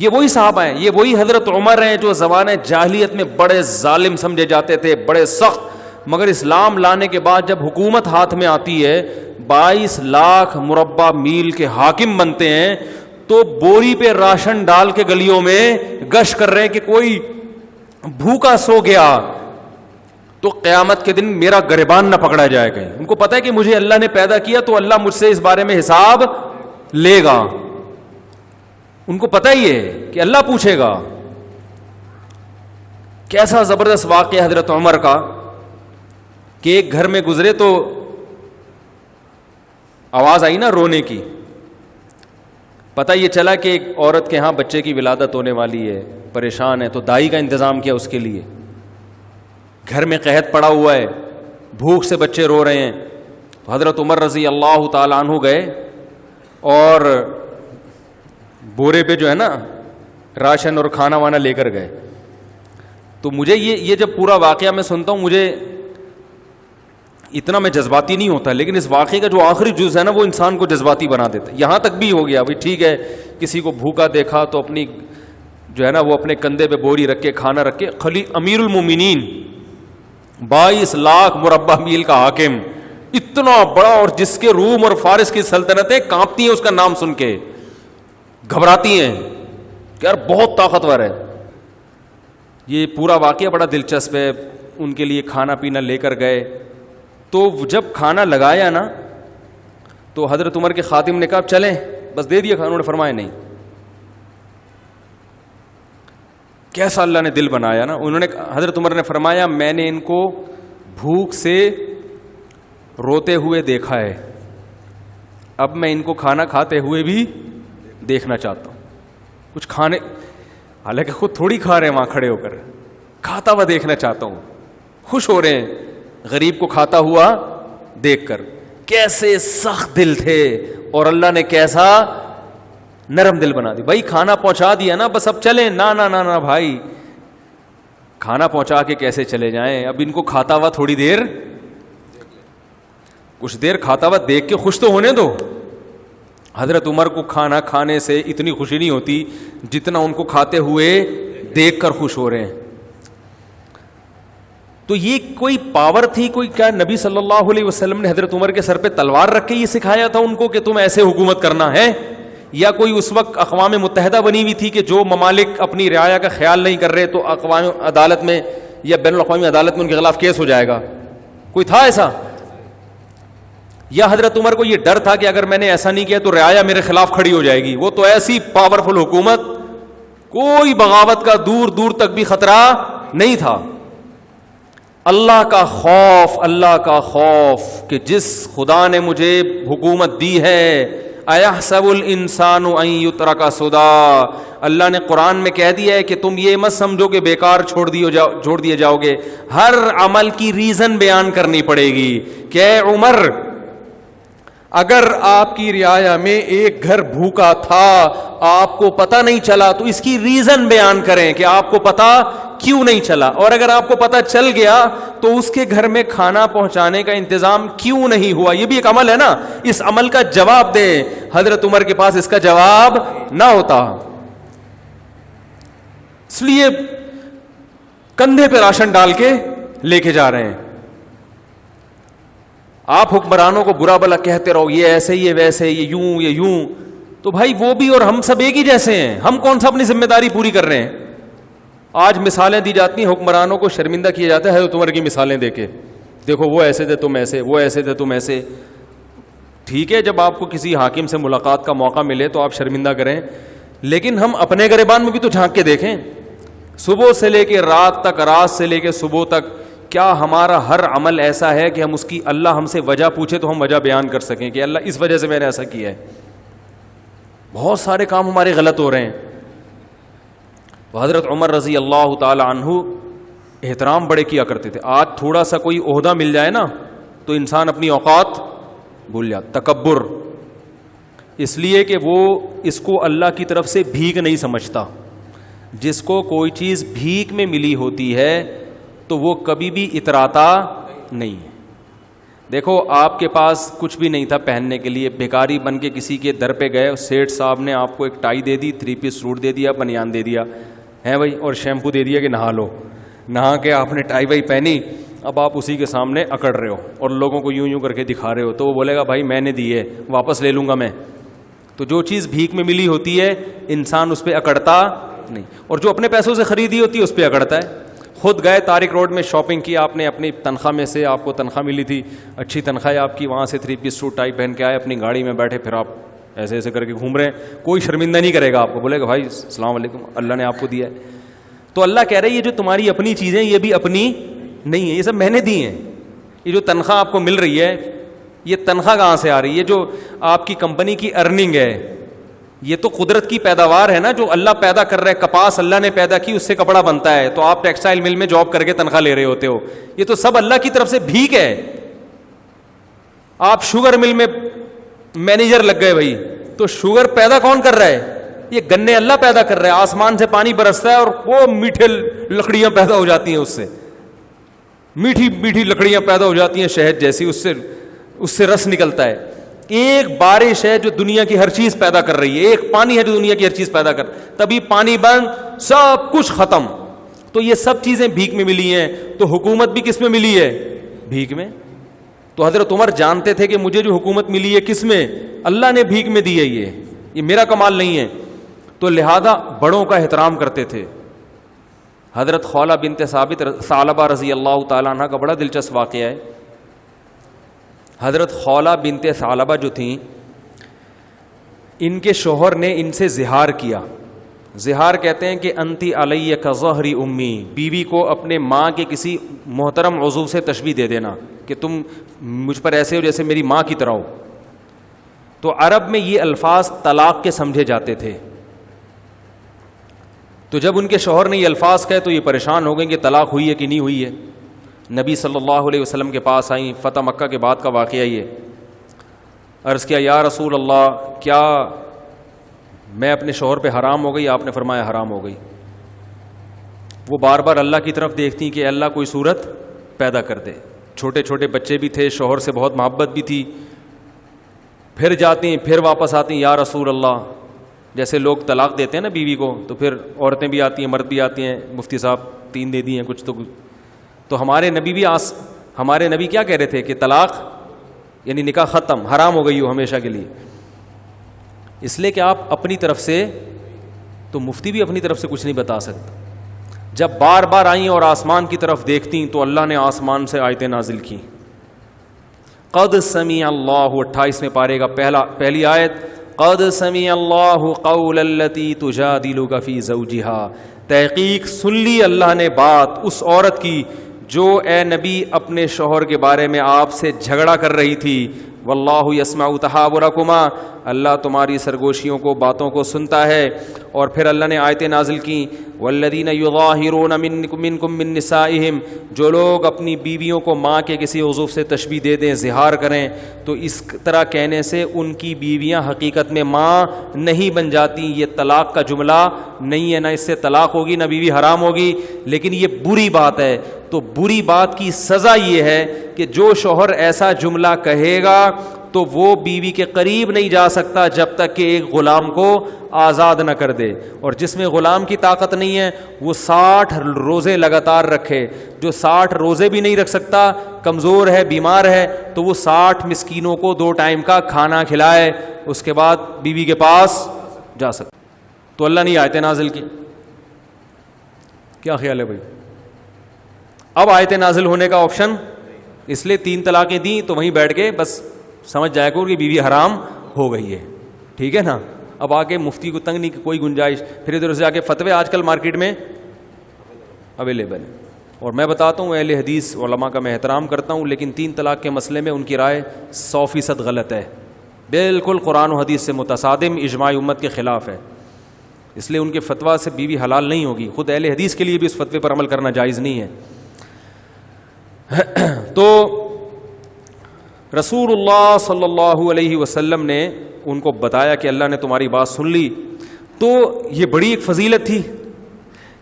یہ وہی صحابہ ہیں, یہ وہی حضرت عمر ہیں جو زمانہ جاہلیت میں بڑے ظالم سمجھے جاتے تھے, بڑے سخت, مگر اسلام لانے کے بعد جب حکومت ہاتھ میں آتی ہے 22 لاکھ مربع میل کے حاکم بنتے ہیں, تو بوری پہ راشن ڈال کے گلیوں میں گشت کر رہے ہیں کہ کوئی بھوکا سو گیا تو قیامت کے دن میرا گریبان نہ پکڑا جائے گا. ان کو پتا ہے کہ مجھے اللہ نے پیدا کیا تو اللہ مجھ سے اس بارے میں حساب لے گا. ان کو پتا ہی ہے کہ اللہ پوچھے گا. کیسا زبردست واقعہ حضرت عمر کا کہ ایک گھر میں گزرے تو آواز آئی نا رونے کی. پتہ یہ چلا کہ ایک عورت کے ہاں بچے کی ولادت ہونے والی ہے, پریشان ہے, تو دائی کا انتظام کیا اس کے لیے. گھر میں قحط پڑا ہوا ہے, بھوک سے بچے رو رہے ہیں. تو حضرت عمر رضی اللہ تعالیٰ عنہ گئے اور بورے پہ جو ہے نا راشن اور کھانا وانا لے کر گئے. تو مجھے یہ جب پورا واقعہ میں سنتا ہوں, مجھے اتنا میں جذباتی نہیں ہوتا, لیکن اس واقعے کا جو آخری جز ہے نا وہ انسان کو جذباتی بنا دیتا ہے. یہاں تک بھی ہو گیا بھائی ٹھیک ہے, کسی کو بھوکا دیکھا تو اپنی جو ہے نا وہ اپنے کندھے پہ بوری رکھ کے کھانا رکھ کے, خلی امیر المومنین 22 لاکھ مربع میل کا حاکم, اتنا بڑا, اور جس کے روم اور فارس کی سلطنتیں کانپتی ہیں اس کا نام سن کے, گھبراتی ہیں کہ یار بہت طاقتور ہے. یہ پورا واقعہ بڑا دلچسپ ہے. ان کے لیے کھانا پینا لے کر گئے, تو جب کھانا لگایا نا تو حضرت عمر کے خادم نے کہا چلیں بس دے دیا کھانا. انہوں نے فرمایا نہیں. کیسا اللہ نے دل بنایا نا. انہوں نے, حضرت عمر نے فرمایا میں نے ان کو بھوک سے روتے ہوئے دیکھا ہے, اب میں ان کو کھانا کھاتے ہوئے بھی دیکھنا چاہتا ہوں. کچھ کھانے, حالانکہ خود تھوڑی کھا رہے ہیں وہاں کھڑے ہو کر, کھاتا ہوا دیکھنا چاہتا ہوں. خوش ہو رہے ہیں غریب کو کھاتا ہوا دیکھ کر. کیسے سخت دل تھے, اور اللہ نے کیسا نرم دل بنا دی. بھائی کھانا پہنچا دیا نا بس اب چلیں. نا نا نا نا بھائی, کھانا پہنچا کے کیسے چلے جائیں, اب ان کو کھاتا ہوا تھوڑی دیر, کچھ دیر کھاتا ہوا دیکھ کے خوش تو ہونے دو. حضرت عمر کو کھانا کھانے سے اتنی خوشی نہیں ہوتی جتنا ان کو کھاتے ہوئے دیکھ کر خوش ہو رہے ہیں. تو یہ کوئی پاور تھی, کوئی کیا نبی صلی اللہ علیہ وسلم نے حضرت عمر کے سر پہ تلوار رکھ کے یہ سکھایا تھا ان کو کہ تم ایسے حکومت کرنا ہے, یا کوئی اس وقت اقوام متحدہ بنی ہوئی تھی کہ جو ممالک اپنی رعایا کا خیال نہیں کر رہے تو اقوام عدالت میں یا بین الاقوامی عدالت میں ان کے خلاف کیس ہو جائے گا, کوئی تھا ایسا؟ یا حضرت عمر کو یہ ڈر تھا کہ اگر میں نے ایسا نہیں کیا تو رعایا میرے خلاف کھڑی ہو جائے گی؟ وہ تو ایسی پاورفل حکومت, کوئی بغاوت کا دور دور تک بھی خطرہ نہیں تھا. اللہ کا خوف, اللہ کا خوف کہ جس خدا نے مجھے حکومت دی ہے, ایحسب الانسان ان یترک سدی, اللہ نے قرآن میں کہہ دیا ہے کہ تم یہ مت سمجھو کہ بیکار چھوڑ دیے جاؤ گے. ہر عمل کی ریزن بیان کرنی پڑے گی کہ اے عمر, اگر آپ کی رعایا میں ایک گھر بھوکا تھا آپ کو پتہ نہیں چلا تو اس کی ریزن بیان کریں کہ آپ کو پتہ کیوں نہیں چلا, اور اگر آپ کو پتہ چل گیا تو اس کے گھر میں کھانا پہنچانے کا انتظام کیوں نہیں ہوا. یہ بھی ایک عمل ہے نا, اس عمل کا جواب دیں. حضرت عمر کے پاس اس کا جواب نہ ہوتا, اس لیے کندھے پہ راشن ڈال کے لے کے جا رہے ہیں. آپ حکمرانوں کو برا بلا کہتے رہو, یہ ایسے یہ ویسے, یہ یوں یہ یوں, تو بھائی وہ بھی اور ہم سب ایک ہی جیسے ہیں. ہم کون سا اپنی ذمہ داری پوری کر رہے ہیں؟ آج مثالیں دی جاتی ہیں, حکمرانوں کو شرمندہ کیا جاتا ہے حضرت عمر کی مثالیں دے کے, دیکھو وہ ایسے تھے تم ایسے, وہ ایسے تھے تم ایسے. ٹھیک ہے, جب آپ کو کسی حاکم سے ملاقات کا موقع ملے تو آپ شرمندہ کریں, لیکن ہم اپنے گریبان میں بھی تو جھانک کے دیکھیں. صبح سے لے کے رات تک, رات سے لے کے صبح تک, کیا ہمارا ہر عمل ایسا ہے کہ ہم اس کی, اللہ ہم سے وجہ پوچھے تو ہم وجہ بیان کر سکیں کہ اللہ اس وجہ سے میں نے ایسا کیا ہے؟ بہت سارے کام ہمارے غلط ہو رہے ہیں. حضرت عمر رضی اللہ تعالی عنہ احترام بڑے کیا کرتے تھے. آج تھوڑا سا کوئی عہدہ مل جائے نا تو انسان اپنی اوقات بھول جاتا. تکبر, اس لیے کہ وہ اس کو اللہ کی طرف سے بھیک نہیں سمجھتا. جس کو کوئی چیز بھیک میں ملی ہوتی ہے تو وہ کبھی بھی اتراتا نہیں ہے. دیکھو آپ کے پاس کچھ بھی نہیں تھا پہننے کے لیے, بھکاری بن کے کسی کے در پہ گئے, سیٹھ صاحب نے آپ کو ایک ٹائی دے دی, 3 پیس سوٹ دے دیا, بنیان دے دیا ہے بھائی, اور شیمپو دے دیا کہ نہا لو. نہا کے آپ نے ٹائی وائی پہنی, اب آپ اسی کے سامنے اکڑ رہے ہو اور لوگوں کو یوں کر کے دکھا رہے ہو, تو وہ بولے گا بھائی میں نے دی ہے, واپس لے لوں گا میں. تو جو چیز بھیک میں ملی ہوتی ہے انسان اس پہ اکڑتا نہیں, اور جو اپنے پیسوں سے خریدی ہوتی ہے اس پہ اکڑتا ہے. خود گئے طارق روڈ میں شاپنگ کی آپ نے, اپنی تنخواہ میں سے, آپ کو تنخواہ ملی تھی, اچھی تنخواہ ہے آپ کی, وہاں سے 3 پیس سوٹ ٹائی پہن کے آئے, اپنی گاڑی میں بیٹھے, پھر آپ ایسے ایسے کر کے گھوم رہے ہیں, کوئی شرمندہ نہیں کرے گا آپ کو, بولے گا بھائی السلام علیکم, اللہ نے آپ کو دیا ہے. تو اللہ کہہ رہے ہیں یہ جو تمہاری اپنی چیزیں یہ بھی اپنی نہیں ہے, یہ سب میں نے دی ہیں. یہ جو تنخواہ آپ کو مل رہی ہے یہ تنخواہ کہاں سے آ رہی ہے؟ یہ جو آپ کی کمپنی کی ارننگ ہے یہ تو قدرت کی پیداوار ہے نا, جو اللہ پیدا کر رہا ہے. کپاس اللہ نے پیدا کی, اس سے کپڑا بنتا ہے, تو آپ ٹیکسٹائل مل میں جاب کر کے تنخواہ لے رہے ہوتے ہو, یہ تو سب اللہ کی طرف سے بھیک ہے. آپ شوگر مل میں مینیجر لگ گئے بھائی, تو شوگر پیدا کون کر رہا ہے؟ یہ گنے اللہ پیدا کر رہا ہے, آسمان سے پانی برستا ہے اور وہ میٹھے لکڑیاں پیدا ہو جاتی ہیں, اس سے میٹھی میٹھی لکڑیاں پیدا ہو جاتی ہیں شہد جیسی, اس سے رس نکلتا ہے. ایک بارش ہے جو دنیا کی ہر چیز پیدا کر رہی ہے, ایک پانی ہے جو دنیا کی ہر چیز پیدا کر, تبھی پانی بند, سب کچھ ختم. تو یہ سب چیزیں بھیک میں ملی ہیں, تو حکومت بھی کس میں ملی ہے؟ بھیک میں. تو حضرت عمر جانتے تھے کہ مجھے جو حکومت ملی ہے کس میں؟ اللہ نے بھیک میں دی ہے, یہ میرا کمال نہیں ہے. تو لہذا بڑوں کا احترام کرتے تھے. حضرت خولہ بنت ثعلبہ رضی اللہ تعالیٰ عنہ کا بڑا دلچسپ واقعہ ہے. حضرت خولہ بنت ثعلبہ جو تھیں, ان کے شوہر نے ان سے زہار کیا. زہار کہتے ہیں کہ انتی علیہ کظہر امی, بیوی کو اپنے ماں کے کسی محترم عضو سے تشبیہ دے دینا کہ تم مجھ پر ایسے ہو جیسے میری ماں کی طرح ہو. تو عرب میں یہ الفاظ طلاق کے سمجھے جاتے تھے. تو جب ان کے شوہر نے یہ الفاظ کہے تو یہ پریشان ہو گئے کہ طلاق ہوئی ہے کہ نہیں ہوئی ہے. نبی صلی اللہ علیہ وسلم کے پاس آئیں, فتح مکہ کے بعد کا واقعہ یہ. عرض کیا یا رسول اللہ, کیا میں اپنے شوہر پہ حرام ہو گئی؟ آپ نے فرمایا حرام ہو گئی. وہ بار بار اللہ کی طرف دیکھتی کہ اللہ کوئی صورت پیدا کر دے. چھوٹے چھوٹے بچے بھی تھے, شوہر سے بہت محبت بھی تھی. پھر جاتی, پھر واپس آتی, یا رسول اللہ. جیسے لوگ طلاق دیتے ہیں نا بیوی کو, تو پھر عورتیں بھی آتی ہیں, مرد بھی آتی ہیں, مفتی صاحب 3 دے دی ہیں کچھ. تو ہمارے نبی کیا کہہ رہے تھے کہ طلاق یعنی نکاح ختم, حرام ہو گئی ہو ہمیشہ کے لیے. اس لیے کہ آپ اپنی طرف سے, تو مفتی بھی اپنی طرف سے کچھ نہیں بتا سکتا. جب بار بار آئیں اور آسمان کی طرف دیکھتی تو اللہ نے آسمان سے آیتیں نازل کی. قد سمع اللہ, 28ویں پارے کا پہلی آیت, قد سمع اللہ قول التی تجادلک فی زوجہا, تحقیق سن لی اللہ نے بات اس عورت کی جو اے نبی اپنے شوہر کے بارے میں آپ سے جھگڑا کر رہی تھی. واللہ یسمع تحاورکما, اللہ تمہاری سرگوشیوں کو, باتوں کو سنتا ہے. اور پھر اللہ نے آیتیں نازل کی, والذین یظاہرون منکم من نسائہم, جو لوگ اپنی بیویوں کو ماں کے کسی عضو سے تشبیہ دے دیں, زہار کریں, تو اس طرح کہنے سے ان کی بیویاں حقیقت میں ماں نہیں بن جاتی. یہ طلاق کا جملہ نہیں ہے, نہ اس سے طلاق ہوگی نہ بیوی حرام ہوگی, لیکن یہ بری بات ہے. تو بری بات کی سزا یہ ہے کہ جو شوہر ایسا جملہ کہے گا تو وہ بیوی کے قریب نہیں جا سکتا جب تک کہ ایک غلام کو آزاد نہ کر دے. اور جس میں غلام کی طاقت نہیں ہے وہ 60 روزے لگاتار رکھے. جو 60 روزے بھی نہیں رکھ سکتا, کمزور ہے, بیمار ہے, تو وہ 60 مسکینوں کو 2 ٹائم کا کھانا کھلائے, اس کے بعد بیوی کے پاس جا سکتا. تو اللہ نے آیتیں نازل کی. کیا خیال ہے بھائی؟ اب آیتیں نازل ہونے کا آپشن, اس لیے 3 طلاقیں دیں تو وہیں بیٹھ کے بس سمجھ جائے گا کہ بیوی حرام ہو گئی ہے. ٹھیک ہے نا؟ اب آگے مفتی کو تنگ نہیں کہ کوئی گنجائش, پھر ادھر سے آگے فتوے آج کل مارکیٹ میں اویلیبل ہیں. اور میں بتاتا ہوں اہل حدیث علماء کا میں احترام کرتا ہوں, لیکن 3 طلاق کے مسئلے میں ان کی رائے 100% غلط ہے, بالکل قرآن و حدیث سے متصادم, اجماع امت کے خلاف ہے. اس لیے ان کے فتویٰ سے بیوی حلال نہیں ہوگی. خود اہل حدیث کے لیے بھی اس فتوے پر عمل کرنا جائز نہیں ہے. تو رسول اللہ صلی اللہ علیہ وسلم نے ان کو بتایا کہ اللہ نے تمہاری بات سن لی. تو یہ بڑی ایک فضیلت تھی.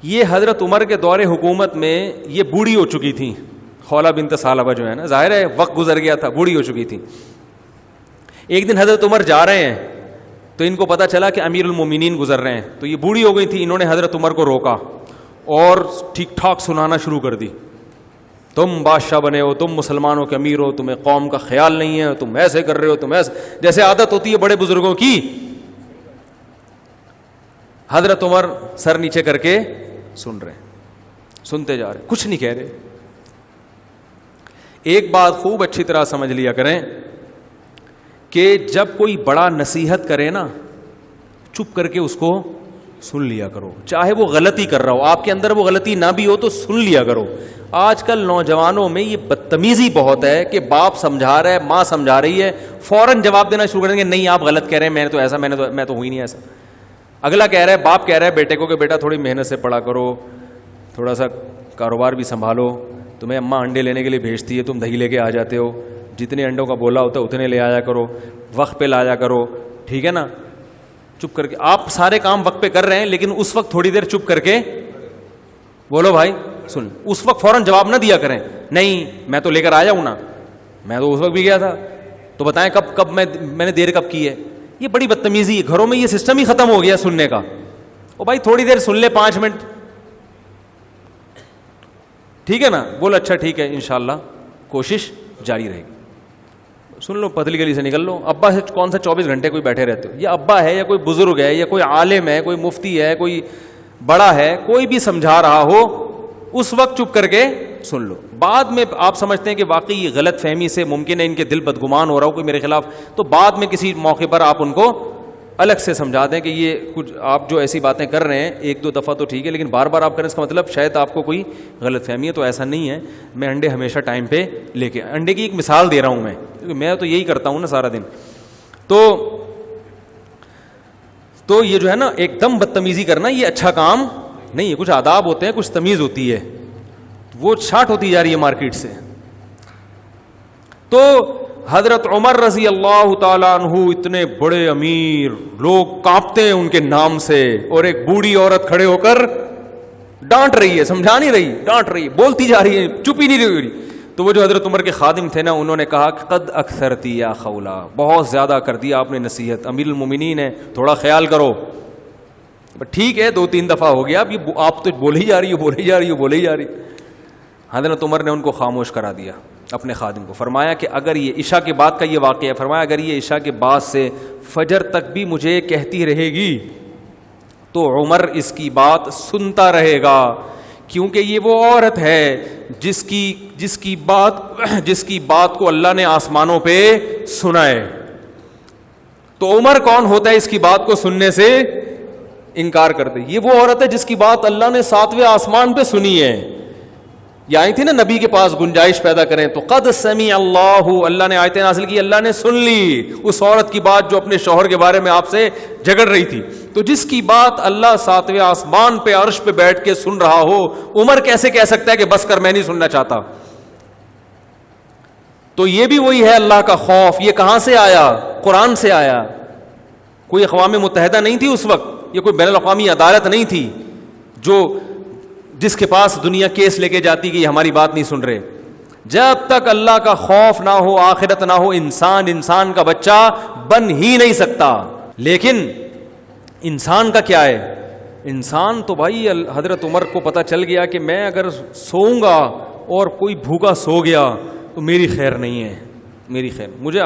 یہ حضرت عمر کے دور حکومت میں یہ بوڑھی ہو چکی تھیں خولہ بنت ثعلبہ جو ہے نا, ظاہر ہے وقت گزر گیا تھا, بوڑھی ہو چکی تھی. ایک دن حضرت عمر جا رہے ہیں تو ان کو پتا چلا کہ امیر المومنین گزر رہے ہیں, تو یہ بوڑھی ہو گئی تھی. انہوں نے حضرت عمر کو روکا اور ٹھیک ٹھاک سنانا شروع کر دی. تم بادشاہ بنے ہو, تم مسلمانوں کے امیر ہو, تمہیں قوم کا خیال نہیں ہے, تم ایسے کر رہے ہو, تم ایسے, جیسے عادت ہوتی ہے بڑے بزرگوں کی. حضرت عمر سر نیچے کر کے سن رہے ہیں, سنتے جا رہے ہیں, کچھ نہیں کہہ رہے. ایک بات خوب اچھی طرح سمجھ لیا کریں کہ جب کوئی بڑا نصیحت کرے نا, چپ کر کے اس کو سن لیا کرو, چاہے وہ غلطی کر رہا ہو, آپ کے اندر وہ غلطی نہ بھی ہو تو سن لیا کرو. آج کل نوجوانوں میں یہ بدتمیزی بہت ہے کہ باپ سمجھا رہا ہے, ماں سمجھا رہی ہے, فوراً جواب دینا شروع کریں گے, نہیں آپ غلط کہہ رہے ہیں, میں نے تو ایسا, میں تو ہوئی نہیں ایسا. اگلا کہہ رہا ہے, باپ کہہ رہا ہے بیٹے کو کہ بیٹا تھوڑی محنت سے پڑھا کرو, تھوڑا سا کاروبار بھی سنبھالو, تمہیں اماں انڈے لینے کے لیے بھیجتی ہے, تم دہی لے کے آ جاتے ہو, جتنے انڈوں کا بولا ہوتا ہے اتنے لے آیا کرو, وقت پہ لایا کرو, ٹھیک ہے نا. چپ کر کے آپ سارے کام وقت پہ کر رہے ہیں, لیکن اس وقت تھوڑی دیر چپ کر کے بولو بھائی سن. اس وقت فوراً جواب نہ دیا کریں, نہیں میں تو لے کر آیا ہوں نا, میں تو اس وقت بھی گیا تھا, تو بتائیں کب میں نے دیر کب کی ہے. یہ بڑی بدتمیزی ہے, گھروں میں یہ سسٹم ہی ختم ہو گیا سننے کا. او بھائی تھوڑی دیر سن لے, 5 منٹ, ٹھیک ہے نا, بول اچھا ٹھیک ہے, انشاءاللہ کوشش جاری رہے گی. سن لو, پتلی گلی سے نکل لو. ابا سے کون سا 24 گھنٹے کوئی بیٹھے رہتے ہو, یا ابا ہے یا کوئی بزرگ ہے یا کوئی عالم ہے, کوئی مفتی ہے, کوئی بڑا ہے, کوئی بھی سمجھا رہا ہو, اس وقت چپ کر کے سن لو. بعد میں آپ سمجھتے ہیں کہ واقعی یہ غلط فہمی سے ممکن ہے ان کے دل بدگمان ہو رہا ہو کوئی میرے خلاف, تو بعد میں کسی موقع پر آپ ان کو الگ سے سمجھا دیں کہ یہ کچھ آپ جو ایسی باتیں کر رہے ہیں 1-2 دفعہ تو ٹھیک ہے, لیکن بار بار آپ کریں اس کا مطلب شاید آپ کو کوئی غلط فہمی ہے. تو ایسا نہیں ہے, میں انڈے ہمیشہ ٹائم پہ لے کے, انڈے کی ایک مثال دے رہا ہوں میں, کیونکہ میں تو یہی کرتا ہوں نا سارا دن. تو یہ جو ہے نا ایک دم بدتمیزی کرنا, یہ اچھا کام نہیں ہے. کچھ آداب ہوتے ہیں, کچھ تمیز ہوتی ہے, وہ چھاٹ ہوتی جا رہی ہے مارکیٹ سے. تو حضرت عمر رضی اللہ تعالیٰ عنہ اتنے بڑے امیر, لوگ کانپتے ہیں ان کے نام سے, اور ایک بوڑھی عورت کھڑے ہو کر ڈانٹ رہی ہے, سمجھا نہیں رہی, ڈانٹ رہی, بولتی جا رہی ہے, چپ ہی نہیں رہی. تو وہ جو حضرت عمر کے خادم تھے نا, انہوں نے کہا قد اکثرتی یا خولا, بہت زیادہ کر دیا آپ نے نصیحت, امیر المومنین ہے, تھوڑا خیال کرو. ٹھیک ہے 2-3 دفعہ ہو گیا, اب آپ تو بولے ہی جا رہی. حضرت عمر نے ان کو خاموش کرا دیا, اپنے خادم کو. فرمایا کہ اگر یہ عشاء کے بعد کا یہ واقعہ ہے, فرمایا اگر یہ عشاء کے بعد سے فجر تک بھی مجھے کہتی رہے گی تو عمر اس کی بات سنتا رہے گا, کیونکہ یہ وہ عورت ہے جس کی بات کو اللہ نے آسمانوں پہ سنا ہے. تو عمر کون ہوتا ہے اس کی بات کو سننے سے انکار کرتے؟ یہ وہ عورت ہے جس کی بات اللہ نے 7ویں آسمان پہ سنی ہے. یہ آئی تھی نا نبی کے پاس گنجائش پیدا کریں, تو قد سمع اللہ نے آیتیں نازل کی, اللہ نے سن لی اس عورت کی بات جو اپنے شوہر کے بارے میں آپ سے جھگڑ رہی تھی. تو جس کی بات اللہ 7ویں آسمان پہ عرش پہ بیٹھ کے سن رہا ہو, عمر کیسے کہہ سکتا ہے کہ بس کر میں نہیں سننا چاہتا. تو یہ بھی وہی ہے اللہ کا خوف. یہ کہاں سے آیا؟ قرآن سے آیا. کوئی اقوام متحدہ نہیں تھی اس وقت, یہ کوئی بین الاقوامی عدالت نہیں تھی جس کے پاس دنیا کیس لے کے جاتی کہ یہ ہماری بات نہیں سن رہے. جب تک اللہ کا خوف نہ ہو, آخرت نہ ہو, انسان کا بچہ بن ہی نہیں سکتا. لیکن انسان کا کیا ہے؟ انسان تو بھائی حضرت عمر کو پتہ چل گیا کہ میں اگر سوؤں گا اور کوئی بھوکا سو گیا تو میری خیر نہیں ہے, میری خیر, مجھے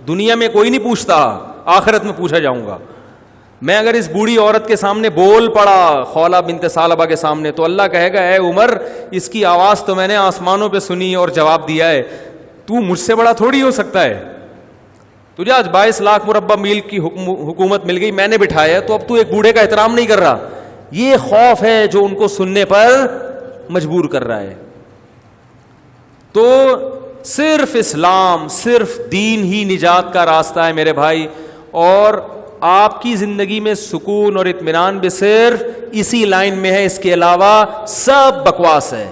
دنیا میں کوئی نہیں پوچھتا, آخرت میں پوچھا جاؤں گا. میں اگر اس بوڑھی عورت کے سامنے بول پڑا, خولہ بنت ثعلبہ کے سامنے, تو اللہ کہے گا اے عمر اس کی آواز تو میں نے آسمانوں پہ سنی اور جواب دیا ہے, تو مجھ سے بڑا تھوڑی ہو سکتا ہے. تجھے آج 22 لاکھ مربع میل کی حکومت مل گئی, میں نے بٹھایا, تو اب تو ایک بوڑھے کا احترام نہیں کر رہا. یہ خوف ہے جو ان کو سننے پر مجبور کر رہا ہے. تو صرف اسلام, صرف دین ہی نجات کا راستہ ہے میرے بھائی, اور آپ کی زندگی میں سکون اور اطمینان بھی صرف اسی لائن میں ہے, اس کے علاوہ سب بکواس ہے.